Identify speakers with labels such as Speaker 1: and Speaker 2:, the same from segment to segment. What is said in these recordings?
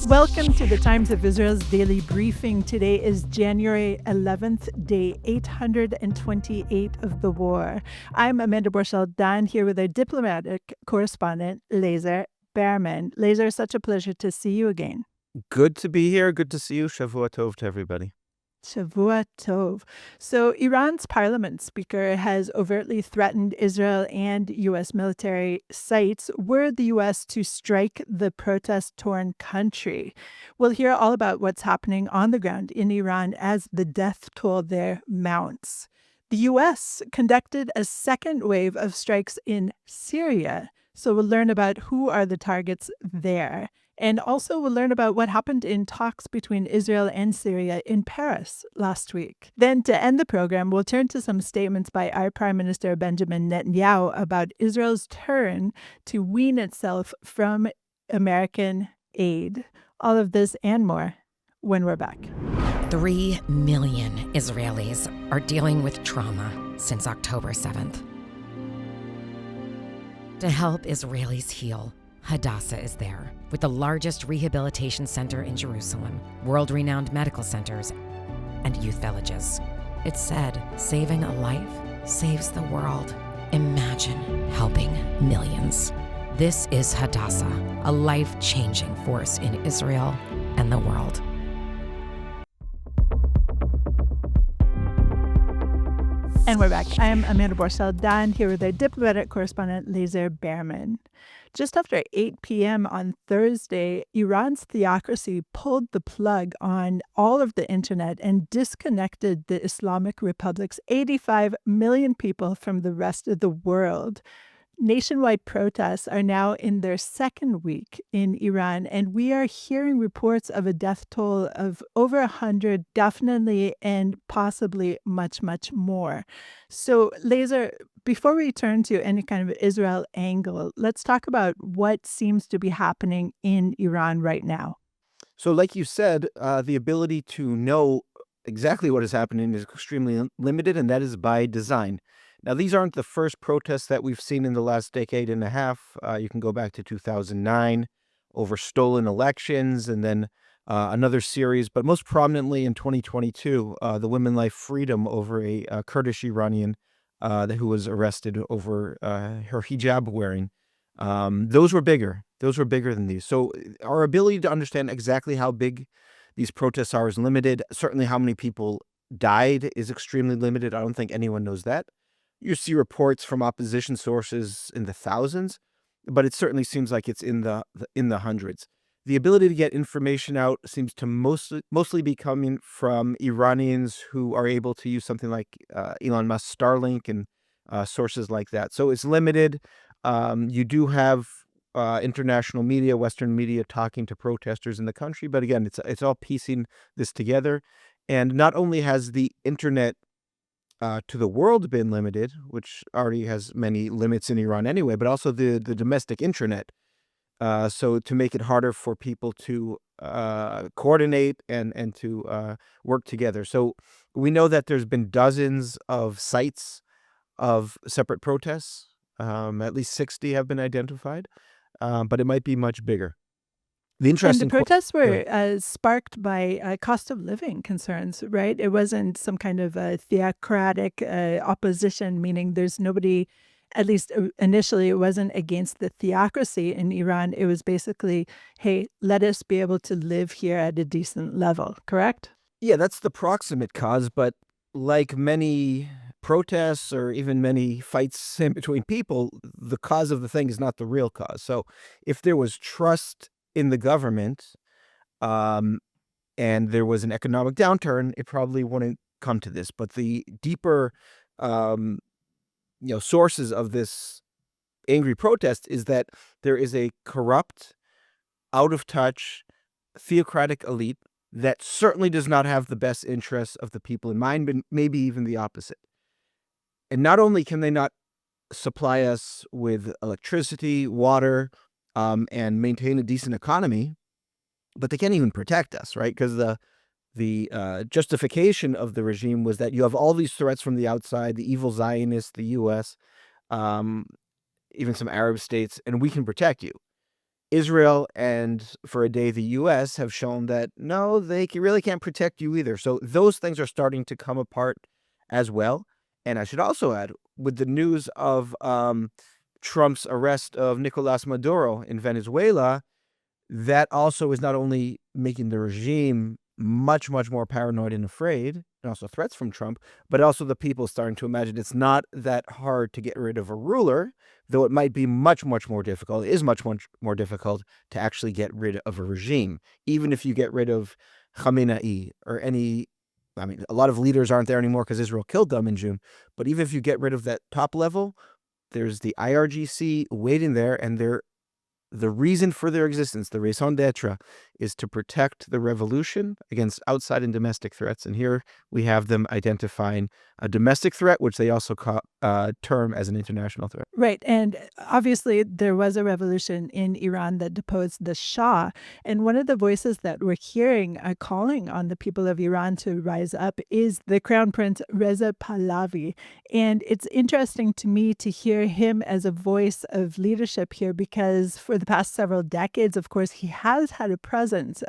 Speaker 1: Welcome to the Times of Israel's daily briefing. Today is January 11th, day 828 of the war. I'm Amanda Borschel-Dan here with our diplomatic correspondent, Lazar Berman. Lazar, such a pleasure to see you again.
Speaker 2: Good to be here. Good to see you. Shavua Tov to everybody.
Speaker 1: Shavua Tov. So Iran's parliament speaker has overtly threatened Israel and U.S. military sites were the U.S. to strike the protest-torn country. We'll hear all about what's happening on the ground in Iran as the death toll there mounts. The U.S. conducted a second wave of strikes in Syria, so we'll learn about who are the targets there. And also we'll learn about what happened in talks between Israel and Syria in Paris last week. Then to end the program, we'll turn to some statements by our Prime Minister Benjamin Netanyahu about Israel's turn to wean itself from American aid. All of this and more when we're back.
Speaker 3: 3 million Israelis are dealing with trauma since October 7th. To help Israelis heal, Hadassah is there, with the largest rehabilitation center in Jerusalem, world-renowned medical centers, and youth villages. It's said, saving a life saves the world. Imagine helping millions. This is Hadassah, a life-changing force in Israel and the world.
Speaker 1: And we're back. I'm Amanda Borschel-Dan here with our diplomatic correspondent, Lazar Berman. Just after 8 p.m. on Thursday, Iran's theocracy pulled the plug on all of the internet and disconnected the Islamic Republic's 85 million people from the rest of the world. Nationwide protests are now in their second week in Iran, and we are hearing reports of a death toll of over 100, definitely, and possibly much, much more. So, Lazar, before we turn to any kind of Israel angle, let's talk about what seems to be happening in Iran right now.
Speaker 2: So like you said, the ability to know exactly what is happening is extremely limited, and that is by design. Now, these aren't the first protests that we've seen in the last decade and a half. You can go back to 2009 over stolen elections, and then another series, but most prominently in 2022, the Women Life Freedom over a Kurdish Iranian who was arrested over her hijab wearing. Those were bigger. Those were bigger than these. So our ability to understand exactly how big these protests are is limited. Certainly how many people died is extremely limited. I don't think anyone knows that. You see reports from opposition sources in the thousands, but it certainly seems like it's in the hundreds. The ability to get information out seems to mostly be coming from Iranians who are able to use something like Elon Musk's Starlink and sources like that. So it's limited. You do have international media, Western media talking to protesters in the country, but again, it's all piecing this together. And not only has the internet to the world been limited, which already has many limits in Iran anyway, but also the domestic intranet. So to make it harder for people to coordinate and to work together. So we know that there's been dozens of sites of separate protests. At least 60 have been identified, but it might be much bigger. The interesting
Speaker 1: And the protests were sparked by cost of living concerns, right? It wasn't some kind of theocratic opposition, meaning there's nobody, at least initially, it wasn't against the theocracy in Iran. It was basically, hey, let us be able to live here at a decent level, correct?
Speaker 2: Yeah, that's the proximate cause, but like many protests or even many fights in between people, the cause of the thing is not the real cause. So if there was trust in the government, and there was an economic downturn, it probably wouldn't come to this. But the deeper, sources of this angry protest is that there is a corrupt, out of touch, theocratic elite that certainly does not have the best interests of the people in mind, but maybe even the opposite. And not only can they not supply us with electricity, water, and maintain a decent economy, but they can't even protect us, right? Because the justification of the regime was that you have all these threats from the outside, the evil Zionists, the U.S., even some Arab states, and we can protect you. Israel and, for a day, the U.S. have shown that, no, they really can't protect you either. So those things are starting to come apart as well. And I should also add, with the news of Trump's arrest of Nicolas Maduro in Venezuela, that also is not only making the regime much, much more paranoid and afraid, and also threats from Trump, but also the people starting to imagine it's not that hard to get rid of a ruler, though it might be much, much more difficult. It is much, much more difficult to actually get rid of a regime. Even if you get rid of Khamenei or I mean, a lot of leaders aren't there anymore because Israel killed them in June, but even if you get rid of that top level, there's the IRGC waiting there, and the reason for their existence, the raison d'etre, is to protect the revolution against outside and domestic threats. And here we have them identifying a domestic threat, which they also term as an international threat.
Speaker 1: Right. And obviously, there was a revolution in Iran that deposed the Shah. And one of the voices that we're hearing calling on the people of Iran to rise up is the Crown Prince Reza Pahlavi. And it's interesting to me to hear him as a voice of leadership here, because for the past several decades, of course, he has had a presence,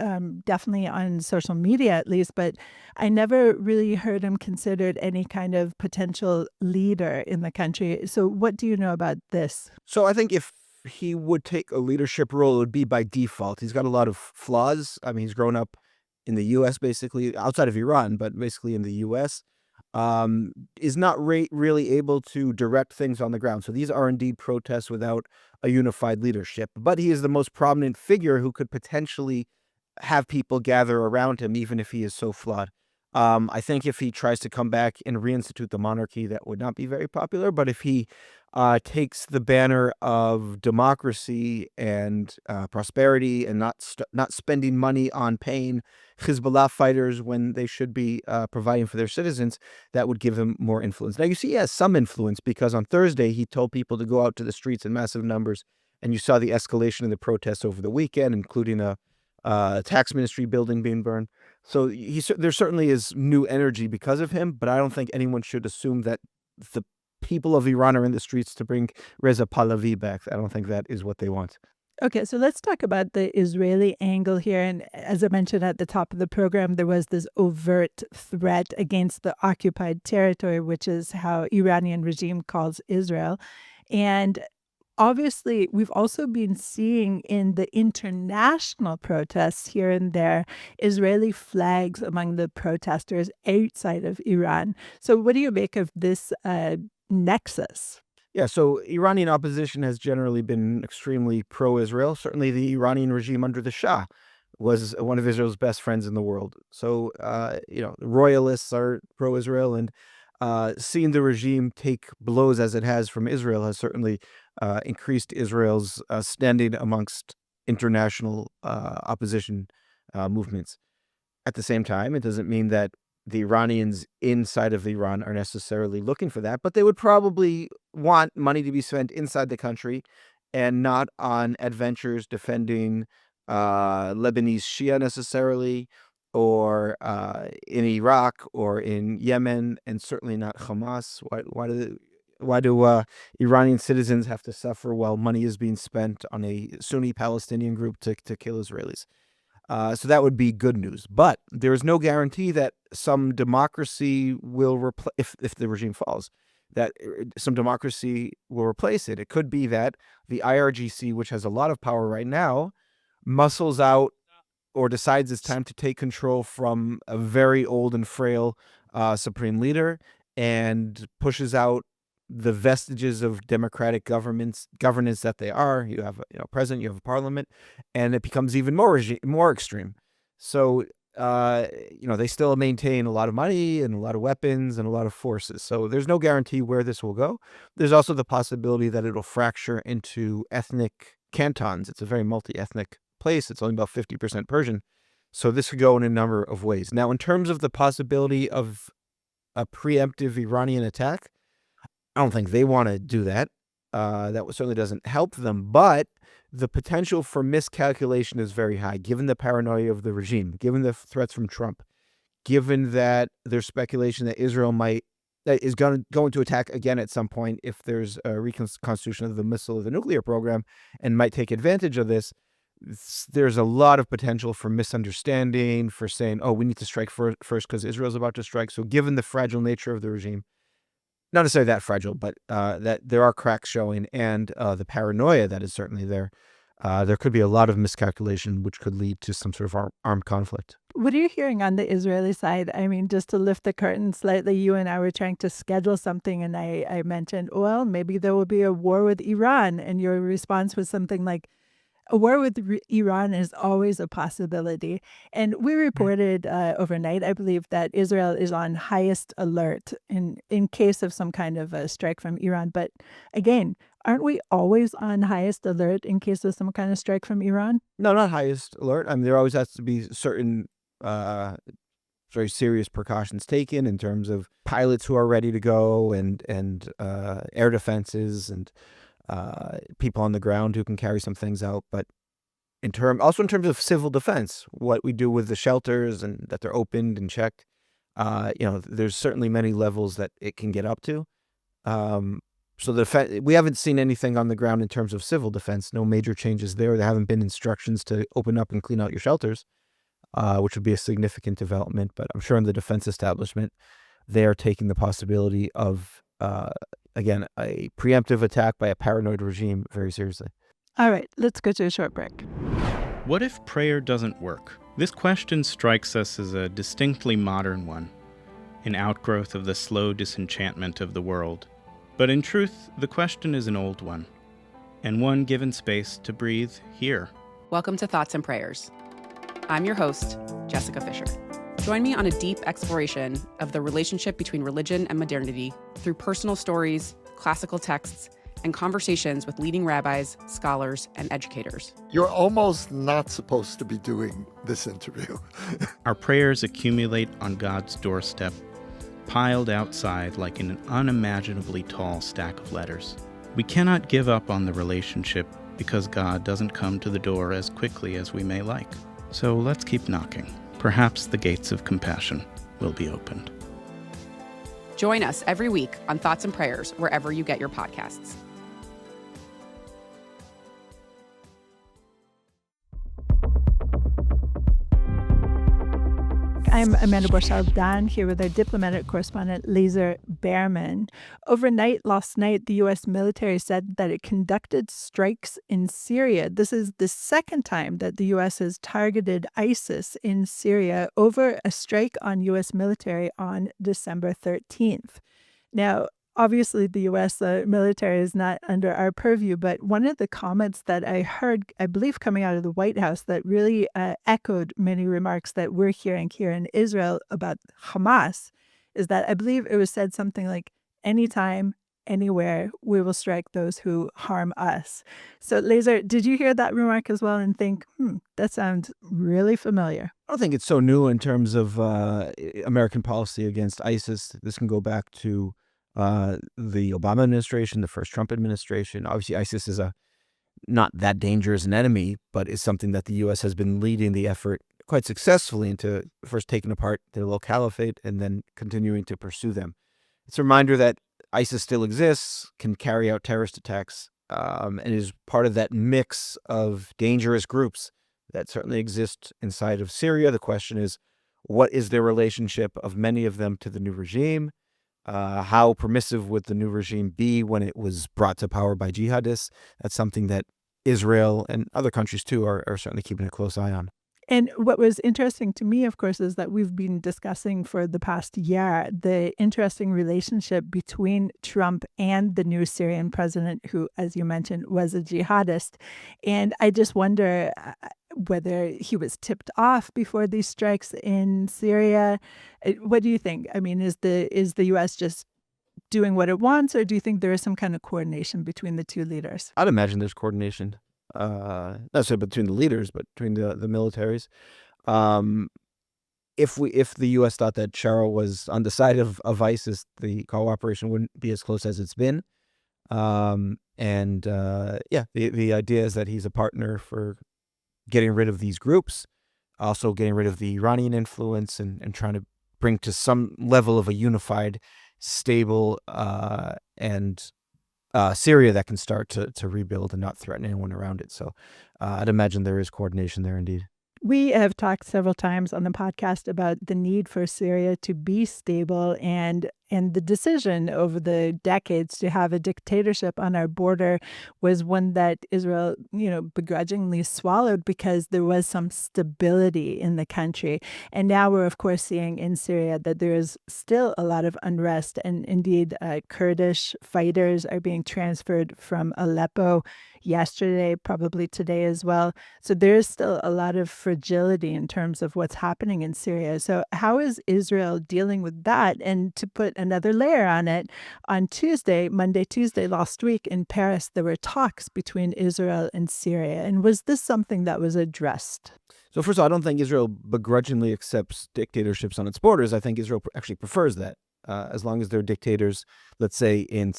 Speaker 1: definitely on social media at least, but I never really heard him considered any kind of potential leader in the country. So what do you know about this?
Speaker 2: So I think if he would take a leadership role, it would be by default. He's got a lot of flaws. I mean, he's grown up in the U.S., basically, outside of Iran, but basically in the U.S., is not really able to direct things on the ground. So these are indeed protests without a unified leadership. But he is the most prominent figure who could potentially have people gather around him, even if he is so flawed. I think if he tries to come back and reinstitute the monarchy, that would not be very popular. But if he takes the banner of democracy and prosperity and not spending money on paying Hezbollah fighters when they should be providing for their citizens, that would give him more influence. Now, you see he has some influence because on Thursday, he told people to go out to the streets in massive numbers. And you saw the escalation in the protests over the weekend, including a tax ministry building being burned. So there certainly is new energy because of him, but I don't think anyone should assume that the people of Iran are in the streets to bring Reza Pahlavi back. I don't think that is what they want.
Speaker 1: Okay, so let's talk about the Israeli angle here. And as I mentioned at the top of the program, there was this overt threat against the occupied territory, which is how Iranian regime calls Israel. And obviously, we've also been seeing in the international protests here and there, Israeli flags among the protesters outside of Iran. So what do you make of this nexus?
Speaker 2: Yeah, so Iranian opposition has generally been extremely pro-Israel. Certainly the Iranian regime under the Shah was one of Israel's best friends in the world. So, the royalists are pro-Israel, and seeing the regime take blows as it has from Israel has certainly increased Israel's standing amongst international opposition movements. At the same time, it doesn't mean that the Iranians inside of Iran are necessarily looking for that, but they would probably want money to be spent inside the country and not on adventures defending Lebanese Shia necessarily, or in Iraq or in Yemen, and certainly not Hamas. Why do Iranian citizens have to suffer while money is being spent on a Sunni Palestinian group to kill Israelis? So that would be good news. But there is no guarantee that some democracy will replace, if the regime falls, that some democracy will replace it. It could be that the IRGC, which has a lot of power right now, muscles out or decides it's time to take control from a very old and frail supreme leader and pushes out the vestiges of democratic governance that they are. You have a president, you have a parliament, and it becomes even more extreme. So they still maintain a lot of money and a lot of weapons and a lot of forces. So there's no guarantee where this will go. There's also the possibility that it'll fracture into ethnic cantons. It's a very multi-ethnic place. It's only about 50% Persian. So this could go in a number of ways. Now, in terms of the possibility of a preemptive Iranian attack, I don't think they want to do that. That certainly doesn't help them. But the potential for miscalculation is very high, given the paranoia of the regime, given the threats from Trump, given that there's speculation that Israel is going to attack again at some point if there's a reconstitution of the missile or the nuclear program, and might take advantage of this. there's a lot of potential for misunderstanding, for saying, oh, we need to strike first because Israel's about to strike. So given the fragile nature of the regime, not necessarily that fragile, but that there are cracks showing, and the paranoia that is certainly there, there could be a lot of miscalculation, which could lead to some sort of armed conflict.
Speaker 1: What are you hearing on the Israeli side? I mean, just to lift the curtain slightly, you and I were trying to schedule something, and I mentioned, well, maybe there will be a war with Iran. And your response was something like, a war with Iran is always a possibility. And we reported overnight, I believe, that Israel is on highest alert in case of some kind of a strike from Iran. But again, aren't we always on highest alert in case of some kind of strike from Iran?
Speaker 2: No, not highest alert. I mean, there always has to be certain very serious precautions taken in terms of pilots who are ready to go, and air defenses, and people on the ground who can carry some things out. But also in terms of civil defense, what we do with the shelters and that they're opened and checked, there's certainly many levels that it can get up to. So we haven't seen anything on the ground in terms of civil defense. No major changes there. There haven't been instructions to open up and clean out your shelters, which would be a significant development. But I'm sure in the defense establishment, they are taking the possibility of, again, a preemptive attack by a paranoid regime very seriously.
Speaker 1: All right, let's go to a short break.
Speaker 4: What if prayer doesn't work? This question strikes us as a distinctly modern one, an outgrowth of the slow disenchantment of the world. But in truth, the question is an old one, and one given space to breathe here.
Speaker 5: Welcome to Thoughts and Prayers. I'm your host, Jessica Fisher. Join me on a deep exploration of the relationship between religion and modernity through personal stories, classical texts, and conversations with leading rabbis, scholars, and educators.
Speaker 6: You're almost not supposed to be doing this interview.
Speaker 4: Our prayers accumulate on God's doorstep, piled outside like an unimaginably tall stack of letters. We cannot give up on the relationship because God doesn't come to the door as quickly as we may like. So let's keep knocking. Perhaps the gates of compassion will be opened.
Speaker 5: Join us every week on Thoughts and Prayers, wherever you get your podcasts.
Speaker 1: I'm Amanda Borschel-Dan here with our diplomatic correspondent, Lazar Berman. Overnight, last night, the U.S. military said that it conducted strikes in Syria. This is the second time that the U.S. has targeted ISIS in Syria over a strike on U.S. military on December 13th. Now, obviously, the U.S. military is not under our purview, but one of the comments that I heard, I believe, coming out of the White House that really echoed many remarks that we're hearing here in Israel about Hamas is that I believe it was said something like, anytime, anywhere, we will strike those who harm us. So, Lazar, did you hear that remark as well and think, that sounds really familiar?
Speaker 2: I don't think it's so new in terms of American policy against ISIS. This can go back to the Obama administration, the first Trump administration. Obviously, ISIS is not that dangerous an enemy, but is something that the U.S. has been leading the effort quite successfully into first taking apart their little caliphate and then continuing to pursue them. It's a reminder that ISIS still exists, can carry out terrorist attacks, and is part of that mix of dangerous groups that certainly exist inside of Syria. The question is, what is their relationship of many of them to the new regime? How permissive would the new regime be when it was brought to power by jihadists? That's something that Israel and other countries, too, are certainly keeping a close eye on.
Speaker 1: And what was interesting to me, of course, is that we've been discussing for the past year the interesting relationship between Trump and the new Syrian president, who, as you mentioned, was a jihadist. And I just wonder whether he was tipped off before these strikes in Syria. What do you think? I mean, is the U.S. just doing what it wants, or do you think there is some kind of coordination between the two leaders?
Speaker 2: I'd imagine there's coordination. Not necessarily between the leaders, but between the militaries. If the U.S. thought that Shara was on the side of ISIS, the cooperation wouldn't be as close as it's been. The idea is that he's a partner for getting rid of these groups, also getting rid of the Iranian influence, and trying to bring to some level of a unified, stable, and Syria that can start to rebuild and not threaten anyone around it. So I'd imagine there is coordination there indeed.
Speaker 1: We have talked several times on the podcast about the need for Syria to be stable and the decision over the decades to have a dictatorship on our border was one that Israel, begrudgingly swallowed because there was some stability in the country. And now we're, of course, seeing in Syria that there is still a lot of unrest. And indeed, Kurdish fighters are being transferred from Aleppo yesterday, probably today as well. So there is still a lot of fragility in terms of what's happening in Syria. So how is Israel dealing with that? And to put another layer on it, on Monday, Tuesday last week in Paris, there were talks between Israel and Syria. And was this something that was addressed?
Speaker 2: So first of all, I don't think Israel begrudgingly accepts dictatorships on its borders. I think Israel actually prefers that. As long as they're dictators, let's say in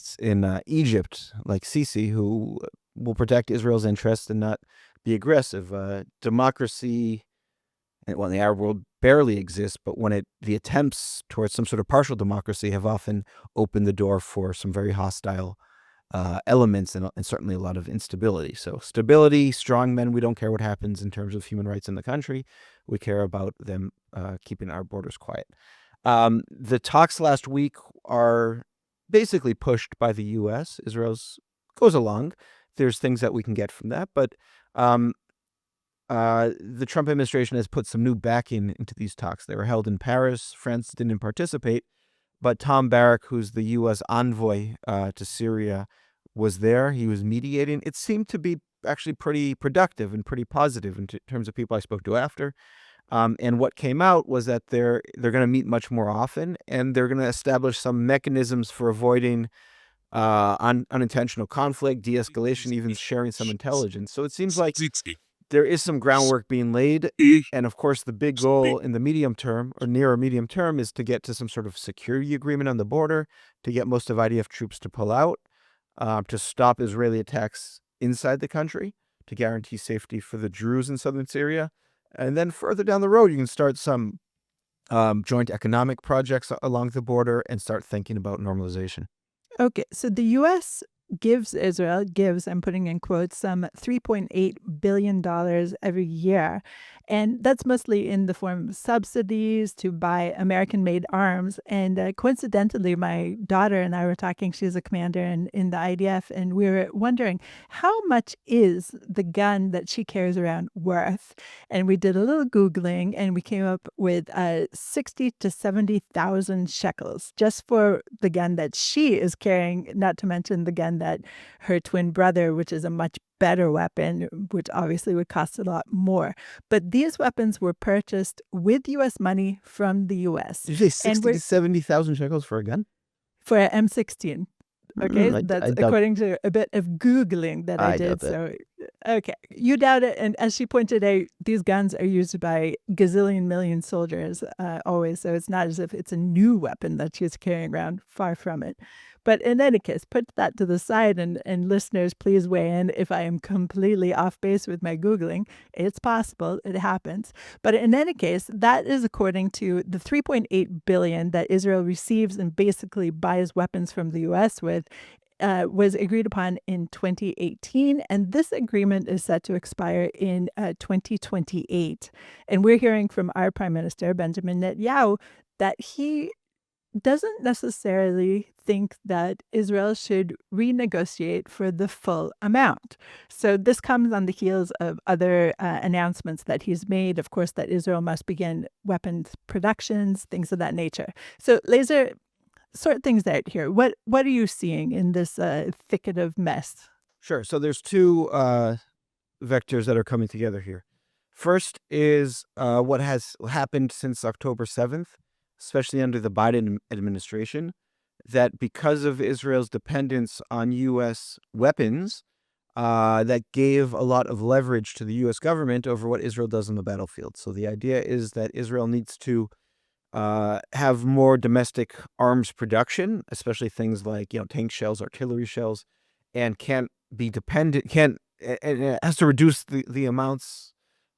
Speaker 2: Egypt, like Sisi, who will protect Israel's interests and not be aggressive. Democracy, well, in the Arab world barely exists, but when the attempts towards some sort of partial democracy have often opened the door for some very hostile elements and certainly a lot of instability. So stability, strong men, we don't care what happens in terms of human rights in the country. We care about them keeping our borders quiet. The talks last week are basically pushed by the U.S. Israel's goes along. There's things that we can get from that, but the Trump administration has put some new backing into these talks. They were held in Paris. France didn't participate, but Tom Barrack, who's the U.S. envoy to Syria, was there. He was mediating. It seemed to be actually pretty productive and pretty positive in terms of people I spoke to after. And what came out was that they're going to meet much more often, and they're going to establish some mechanisms for avoiding unintentional conflict, de-escalation, even sharing some intelligence. So it seems like there is some groundwork being laid. And of course, the big goal in the medium term or near or medium term is to get to some sort of security agreement on the border, to get most of IDF troops to pull out, to stop Israeli attacks inside the country, to guarantee safety for the Druze in southern Syria. And then further down the road, you can start some joint economic projects along the border and start thinking about normalization.
Speaker 1: Okay, so the U.S. gives, I'm putting in quotes, some $3.8 billion every year. And that's mostly in the form of subsidies to buy American-made arms. And coincidentally, my daughter and I were talking, she's a commander in the IDF, and we were wondering, how much is the gun that she carries around worth? And we did a little Googling, and we came up with 60 to 70,000 shekels just for the gun that she is carrying, not to mention the gun that her twin brother, which is a much better weapon, which obviously would cost a lot more. But these weapons were purchased with U.S. money from the U.S.
Speaker 2: Did you say 60 to 70,000 shekels for a gun?
Speaker 1: For an M16. Okay, that's according to a bit of Googling that I did. So, okay, you doubt it. And as she pointed out, these guns are used by gazillion million soldiers always. So it's not as if it's a new weapon that she's carrying around, far from it. But in any case, put that to the side, and listeners, please weigh in if I am completely off base with my Googling. It's possible. It happens. But in any case, that is according to the $3.8 billion that Israel receives and basically buys weapons from the U.S. with, was agreed upon in 2018. And this agreement is set to expire in 2028. And we're hearing from our Prime Minister, Benjamin Netanyahu, that he doesn't necessarily think that Israel should renegotiate for the full amount. So this comes on the heels of other announcements that he's made, of course, that Israel must begin weapons productions, things of that nature. So Lazar, sort things out here. What are you seeing in this thicket of mess?
Speaker 2: Sure. So there's two vectors that are coming together here. First is what has happened since October 7th, especially under the Biden administration, that because of Israel's dependence on U.S. weapons, that gave a lot of leverage to the U.S. government over what Israel does on the battlefield. So the idea is that Israel needs to have more domestic arms production, especially things like tank shells, artillery shells, and can't be dependent. It has to reduce the amounts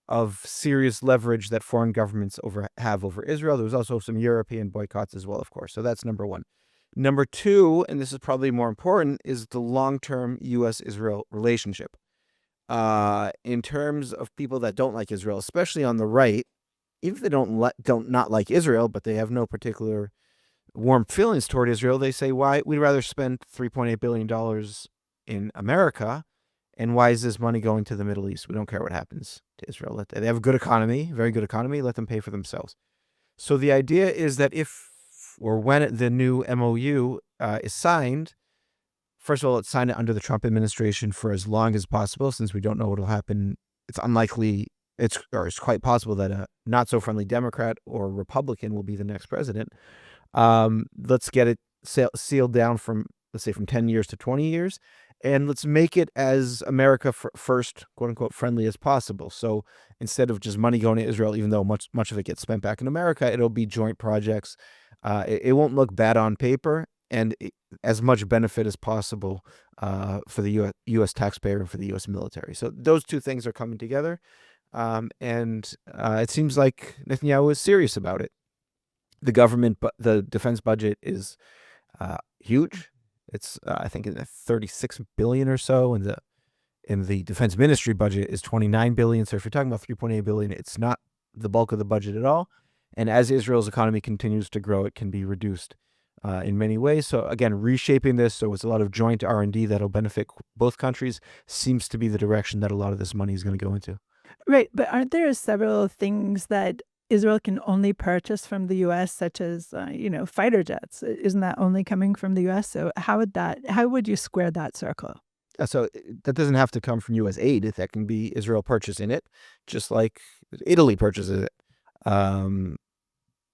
Speaker 2: of serious leverage that foreign governments have over Israel. There was also some European boycotts as well, of course. So that's number one. Number two, and this is probably more important, is the long-term U.S.-Israel relationship. In terms of people that don't like Israel, especially on the right, even if they don't not like Israel, but they have no particular warm feelings toward Israel, they say, why we'd rather spend $3.8 billion in America, and why is this money going to the Middle East? We don't care what happens to Israel. They have a good economy, very good economy, let them pay for themselves. So the idea is that if or when the new MOU is signed, first of all, it's signed under the Trump administration for as long as possible, since we don't know what will happen. It's unlikely, it's quite possible that a not-so-friendly Democrat or Republican will be the next president. Let's get it sealed down from, let's say, from 10 years to 20 years, and let's make it as America first, quote-unquote, friendly as possible. So instead of just money going to Israel, even though much of it gets spent back in America, it'll be joint projects. It won't look bad on paper, and as much benefit as possible for the U.S. taxpayer and for the U.S. military. So those two things are coming together, and it seems like Netanyahu is serious about it. The defense budget is huge. It's I think in the $36 billion or so, and the defense ministry budget is $29 billion. So if you're talking about $3.8 billion, it's not the bulk of the budget at all. And as Israel's economy continues to grow, it can be reduced in many ways. So again, reshaping this so it's a lot of joint R&D that'll benefit both countries seems to be the direction that a lot of this money is going to go into.
Speaker 1: Right, but aren't there several things that Israel can only purchase from the U.S., such as, fighter jets? Isn't that only coming from the U.S.? So how would you square that circle?
Speaker 2: So that doesn't have to come from U.S. aid. That can be Israel purchasing it, just like Italy purchases it.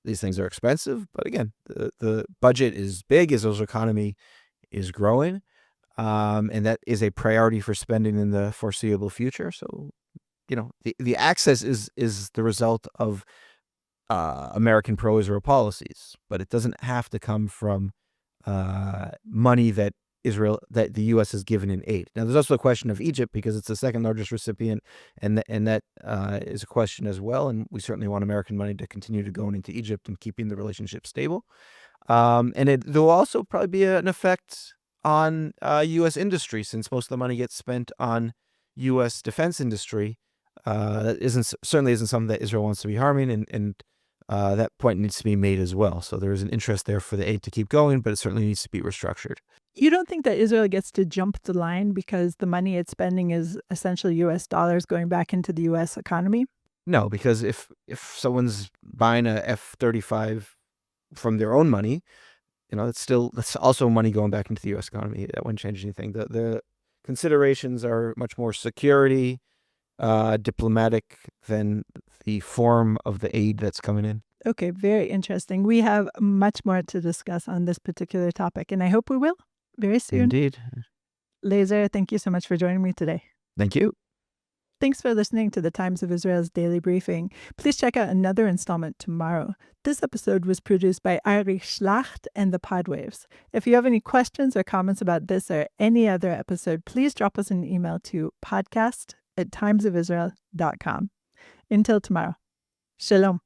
Speaker 2: These things are expensive, but again, the budget is big. Israel's economy is growing, and that is a priority for spending in the foreseeable future. So, the access is the result of American pro-Israel policies, but it doesn't have to come from money that the U.S. has given in aid. Now, there's also a question of Egypt, because it's the second largest recipient, and that is a question as well. And we certainly want American money to continue to go into Egypt and keeping the relationship stable. And there will also probably be an effect on U.S. industry, since most of the money gets spent on U.S. defense industry. That certainly isn't something that Israel wants to be harming, and that point needs to be made as well. So there is an interest there for the aid to keep going, but it certainly needs to be restructured.
Speaker 1: You don't think that Israel gets to jump the line because the money it's spending is essentially U.S. dollars going back into the U.S. economy?
Speaker 2: No, because if someone's buying a F-35 from their own money, that's also money going back into the U.S. economy. That wouldn't change anything. The considerations are much more security, diplomatic than the form of the aid that's coming in.
Speaker 1: Okay, very interesting. We have much more to discuss on this particular topic, and I hope we will very soon.
Speaker 2: Indeed.
Speaker 1: Lazar, thank you so much for joining me today.
Speaker 2: Thank you.
Speaker 1: Thanks for listening to the Times of Israel's Daily Briefing. Please check out another installment tomorrow. This episode was produced by Ari Schlacht and the Podwaves. If you have any questions or comments about this or any other episode, please drop us an email to podcast@timesofisrael.com. Until tomorrow. Shalom.